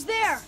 Who's there?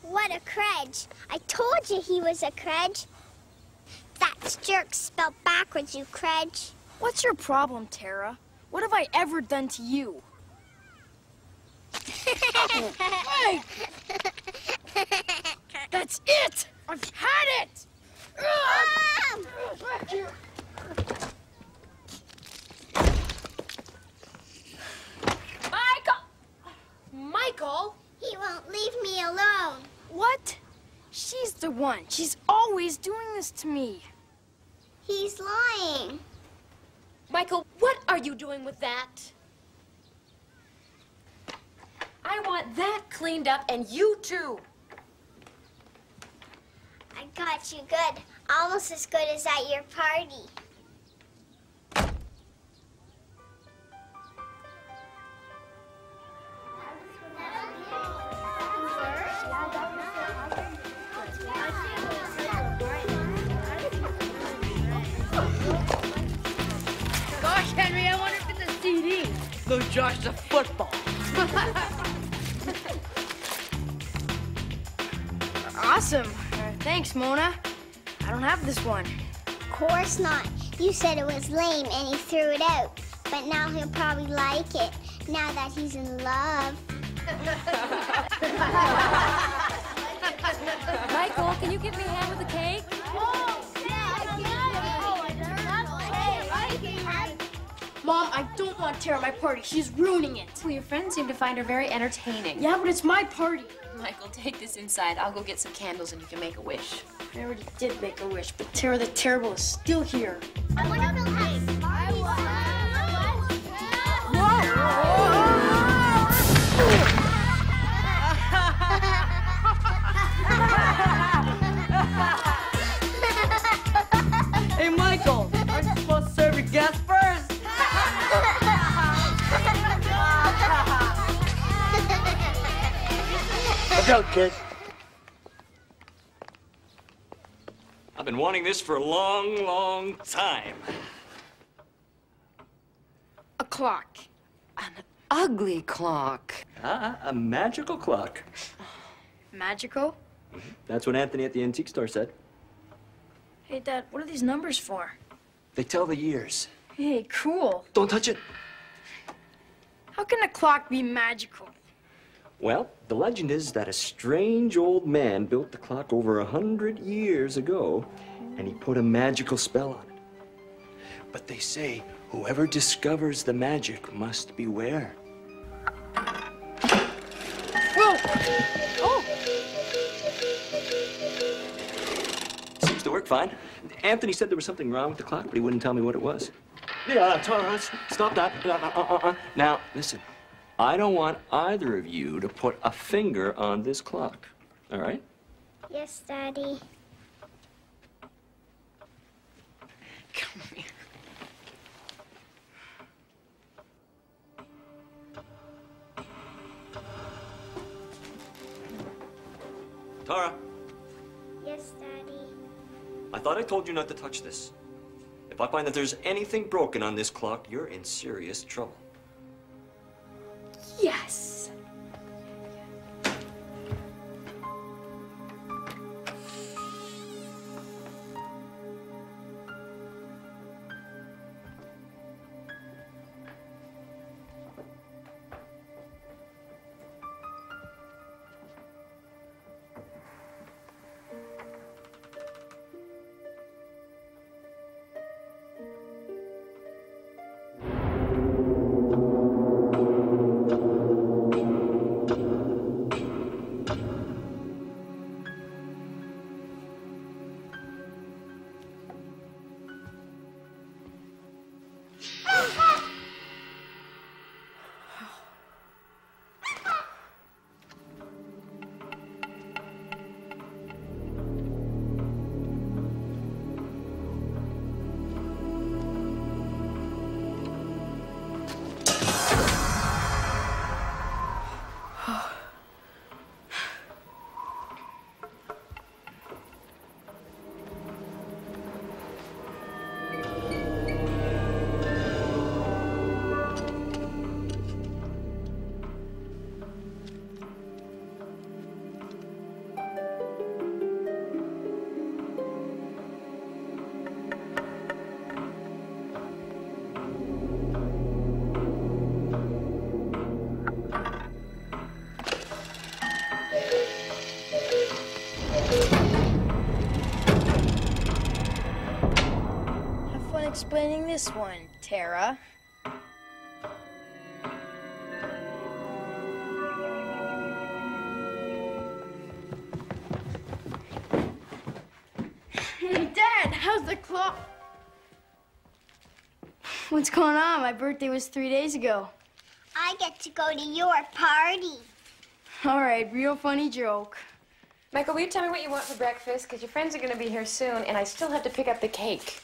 What a credge. I told you he was a credge. That's jerk spelled backwards, you credge. What's your problem, Tara? What have I ever done to you? Hey! That's it! I've had it! Michael! He won't leave me alone. What? She's the one. She's always doing this to me. He's lying. Michael, what are you doing with that? I want that cleaned up, and you too. I got you good. Almost as good as at your party. Gosh, Henry, I wonder if it's a CD. No, Josh, it's a football. Awesome. Thanks, Mona. I don't have this one. Of course not. You said it was lame and he threw it out. But now he'll probably like it, now that he's in love. Michael, can you give me a hand with the cake? Mom, I don't want Tara at my party. She's ruining it. Well, your friends seem to find her very entertaining. Yeah, but it's my party. Michael, take this inside. I'll go get some candles and you can make a wish. I already did make a wish, but Tara the Terrible is still here. I want to feel nice. Hey, Michael, aren't you supposed to serve your guests first? Look out, kid. I've been wanting this for a long, long time. A clock. An ugly clock. A magical clock. Magical? That's what Anthony at the antique store said. Hey, Dad, what are these numbers for? They tell the years. Hey, cool. Don't touch it. How can a clock be magical? Well, the legend is that a strange old man built the clock over 100 years ago, and he put a magical spell on it. But they say whoever discovers the magic must beware. Whoa! Oh! Seems to work fine. Anthony said there was something wrong with the clock, but he wouldn't tell me what it was. Yeah, stop that. Now, listen. I don't want either of you to put a finger on this clock, all right? Yes, Daddy. Come here. Tara, Yes, Daddy. I thought I told you not to touch this. If I find that there's anything broken on this clock, you're in serious trouble. Yes. explaining this one, Tara? Hey, Dad, how's the clock? What's going on? My birthday was 3 days ago. I get to go to your party. All right, real funny joke. Michael, will you tell me what you want for breakfast? Because your friends are going to be here soon, and I still have to pick up the cake.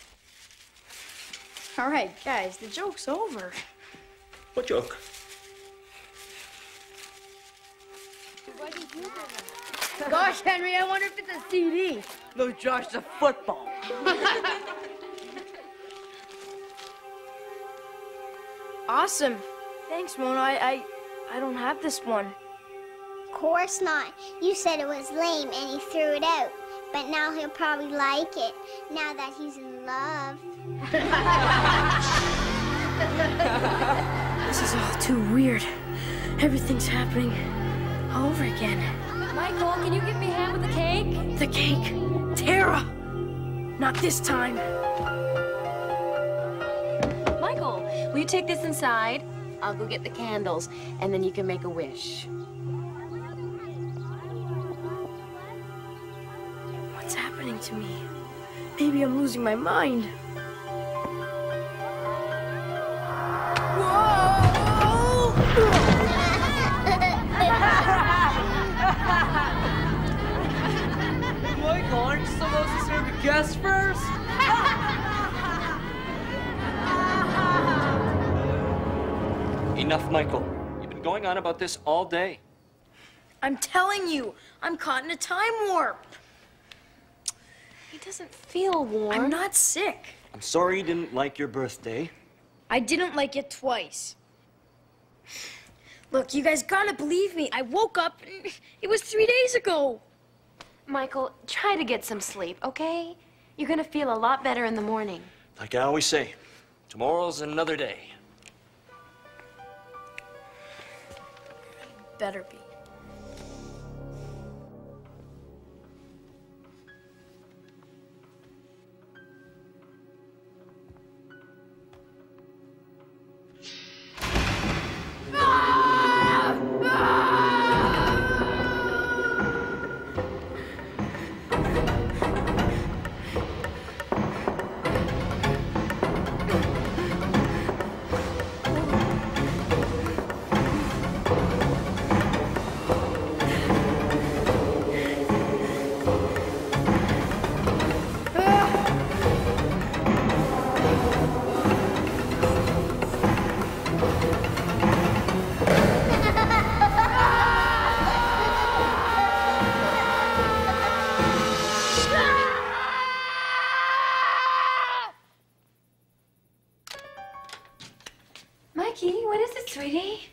All right, guys, the joke's over. What joke? Gosh, Henry, I wonder if it's a CD. No, Josh, it's a football. Awesome. Thanks, Mona. I don't have this one. Of course not. You said it was lame and he threw it out. But now he'll probably like it, now that he's in love. This is all too weird. Everything's happening all over again. Michael, can you give me a hand with the cake? The cake. Tara! Not this time. Michael, will you take this inside? I'll go get the candles, and then you can make a wish. What's happening to me? Maybe I'm losing my mind. Michael, aren't you supposed to serve the guests first? Enough, Michael. You've been going on about this all day. I'm telling you, I'm caught in a time warp. He doesn't feel warm. I'm not sick. I'm sorry you didn't like your birthday. I didn't like it twice. Look, you guys gotta believe me. I woke up and it was 3 days ago. Michael, try to get some sleep, okay? You're gonna feel a lot better in the morning. Like I always say, tomorrow's another day. Better be. Mikey, what is it, sweetie?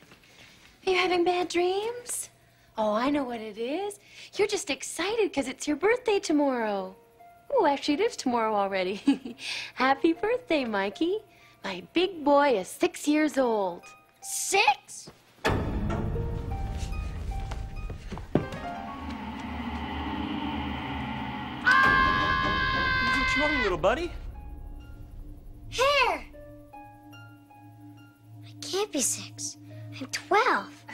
Are you having bad dreams? Oh, I know what it is. You're just excited because it's your birthday tomorrow. Oh, actually, it is tomorrow already. Happy birthday, Mikey. My big boy is 6 years old. 6? What's wrong, little buddy? Hair! I can't be 6. I'm 12.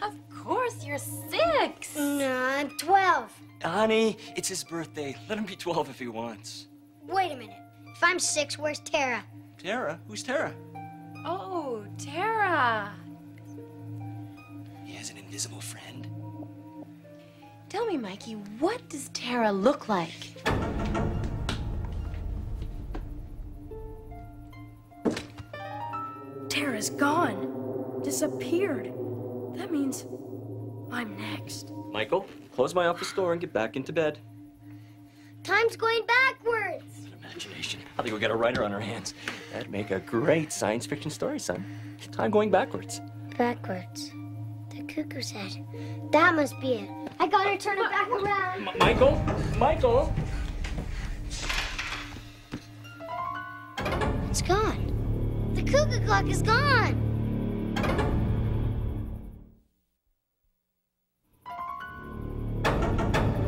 Of course, you're 6. No, I'm 12. Honey, it's his birthday. Let him be 12 if he wants. Wait a minute. If I'm 6, where's Tara? Tara? Who's Tara? Oh, Tara. He has an invisible friend. Tell me, Mikey, what does Tara look like? Tara's gone. Disappeared. That means I'm next. Michael, close my office door and get back into bed. Time's going backwards. Imagination. I think we got a writer on our hands. That'd make a great science fiction story, son. Time going backwards. Backwards. The cuckoo said. That must be it. I gotta turn it back around. Michael? Michael? It's gone. The cuckoo clock is gone.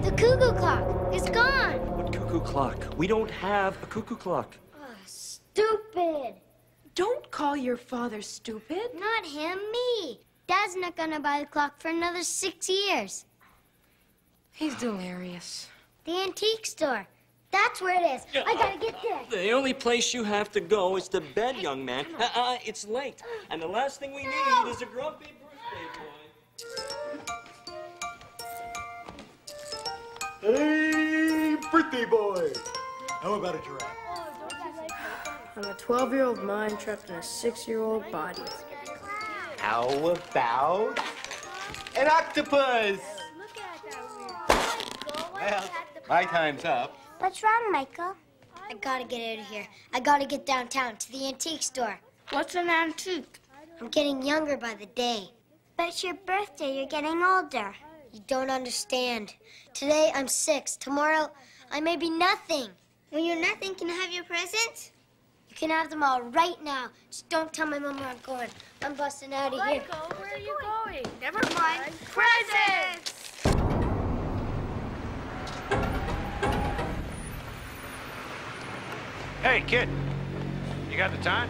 The cuckoo clock is gone. What cuckoo clock? We don't have a cuckoo clock. stupid. Don't call your father stupid. Not him, me. Dad's not gonna buy the clock for another 6 years. He's delirious. The antique store. That's where it is. I gotta get there. The only place you have to go is to bed, young man. It's late. And the last thing we need is a grumpy birthday boy. Hey, birthday boy. How about a giraffe? I'm a 12-year-old mind trapped in a 6-year-old body. How about an octopus? Well, my time's up. What's wrong, Michael? I gotta get out of here. I gotta get downtown to the antique store. What's an antique? I'm getting younger by the day. But it's your birthday. You're getting older. You don't understand. Today, I'm 6. Tomorrow, I may be nothing. When you're nothing, can I have your presents? You can have them all right now. Just don't tell my mom where I'm going. I'm busting out of here. Michael, where are you going? Never mind. Presents! Hey, kid, you got the time?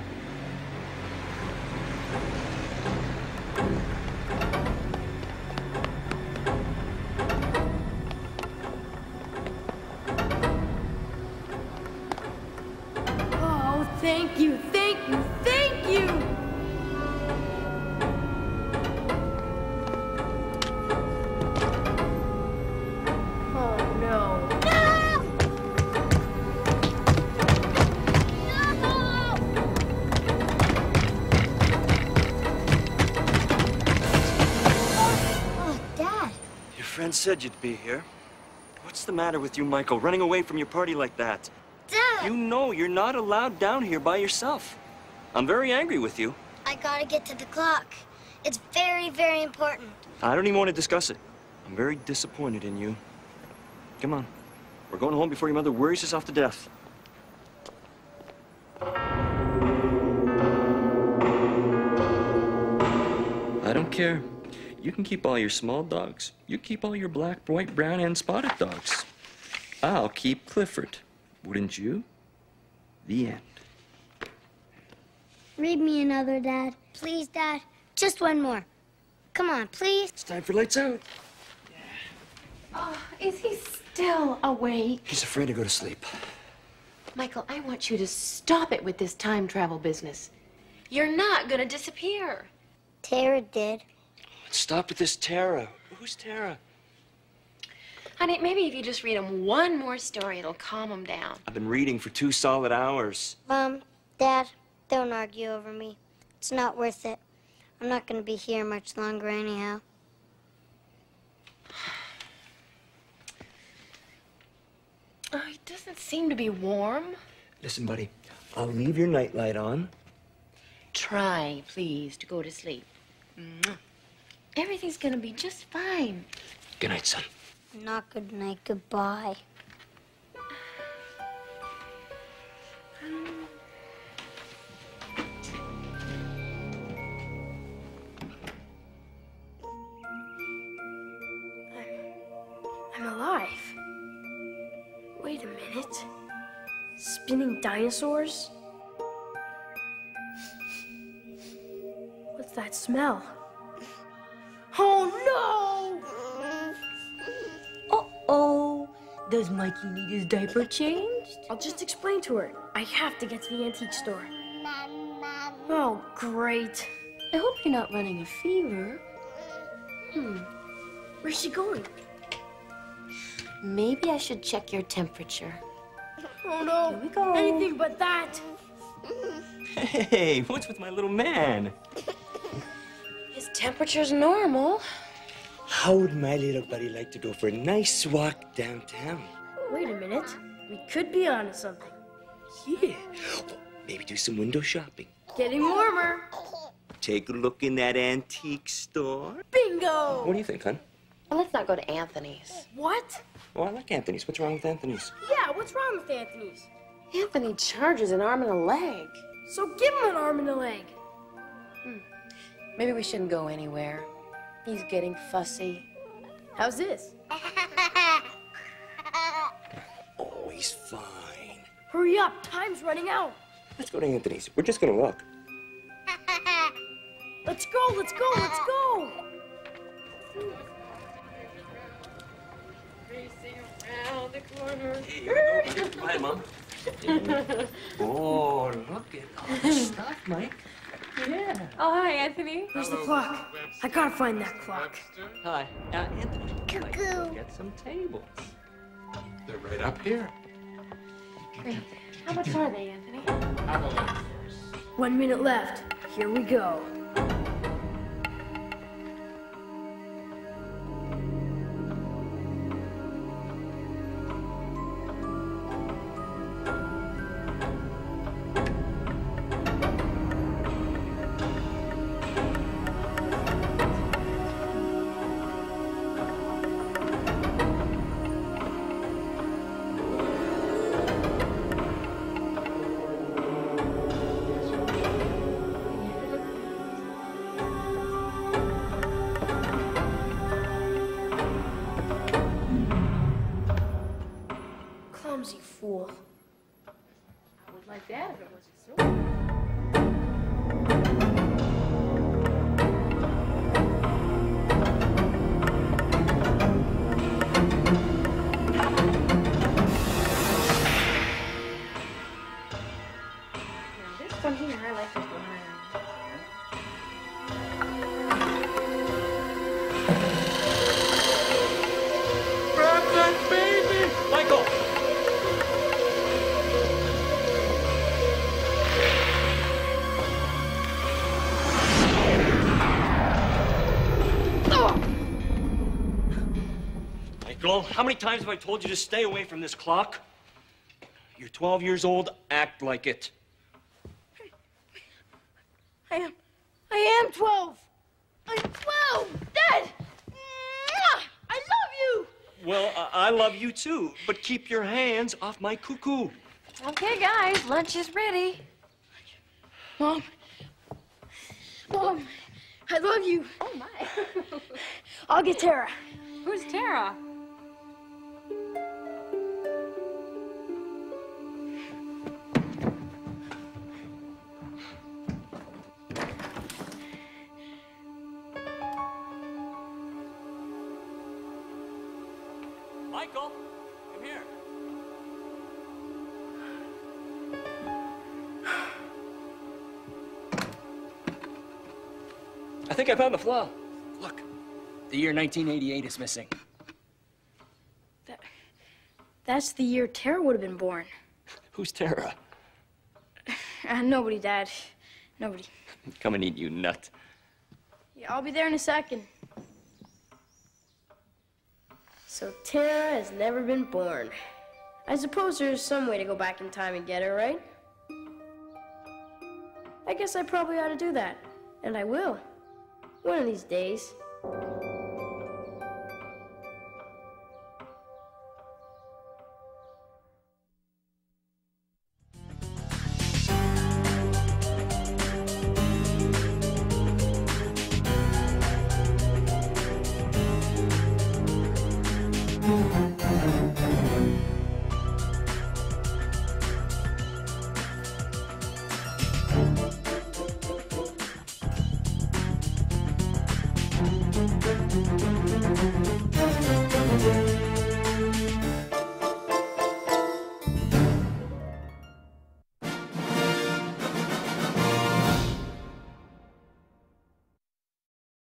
Oh, thank you, thank you, thank you! Oh, no. Oh, Dad. Your friend said you'd be here. What's the matter with you, Michael, running away from your party like that? Dad! You know you're not allowed down here by yourself. I'm very angry with you. I gotta get to the clock. It's very, very important. I don't even want to discuss it. I'm very disappointed in you. Come on. We're going home before your mother worries herself to death. I don't care. You can keep all your small dogs. You keep all your black, white, brown, and spotted dogs. I'll keep Clifford. Wouldn't you? The end. Read me another, Dad. Please, Dad. Just one more. Come on, please. It's time for lights out. Oh, is he still awake? He's afraid to go to sleep. Michael, I want you to stop it with this time travel business. You're not gonna disappear. Tara did. Let's stop with this Tara. Who's Tara? Honey, maybe if you just read him one more story, it'll calm him down. I've been reading for 2 solid hours. Mom, Dad, don't argue over me. It's not worth it. I'm not gonna be here much longer anyhow. Oh, he doesn't seem to be warm. Listen, buddy, I'll leave your nightlight on. Try, please, to go to sleep. Everything's gonna be just fine. Good night, son. Not good night, goodbye. I'm alive. Wait a minute. Spinning dinosaurs? What's that smell? Oh no! Uh-oh. Does Mikey need his diaper changed? I'll just explain to her. I have to get to the antique store. Oh, great. I hope you're not running a fever. Where's she going? Maybe I should check your temperature. Oh no! Here we go. Anything but that! Hey, what's with my little man? His temperature's normal. How would my little buddy like to go for a nice walk downtown? Wait a minute. We could be onto something. Yeah. Maybe do some window shopping. Getting warmer. Take a look in that antique store. Bingo! What do you think, hon? Well, let's not go to Anthony's. What? Oh, I like Anthony's. What's wrong with Anthony's? Yeah, what's wrong with Anthony's? Anthony charges an arm and a leg. So give him an arm and a leg. Maybe we shouldn't go anywhere. He's getting fussy. How's this? Oh, he's fine. Hurry up, time's running out. Let's go to Anthony's. We're just gonna walk. Let's go, let's go, let's go! Racing around the corner. Go ahead, Mom. Oh, look at all the stuff, Mike. Yeah. Oh, hi, Anthony. Where's the clock? I gotta find that clock. Hi, Anthony. Cuckoo. Get some tables. They're right up here. Great. How much are they, Anthony? Have a look first. 1 minute left. Here we go. Clumsy fool. I would like that if it was a sword. Now this one here, I like this one. Grab that baby! Michael! Michael, how many times have I told you to stay away from this clock? You're 12 years old. Act like it. I am 12. I'm 12. Dad! I love you! Well, I love you too, but keep your hands off my cuckoo. Okay, guys, lunch is ready. Mom, I love you. Oh, my. I'll get Tara. Who's Tara? Michael, come here. I think I found the flaw. Look, the year 1988 is missing. That's the year Tara would have been born. Who's Tara? Nobody, Dad. Nobody. Come and eat, you nut. Yeah, I'll be there in a second. So Tara has never been born. I suppose there's some way to go back in time and get her, right? I guess I probably ought to do that. And I will. One of these days. Thank you.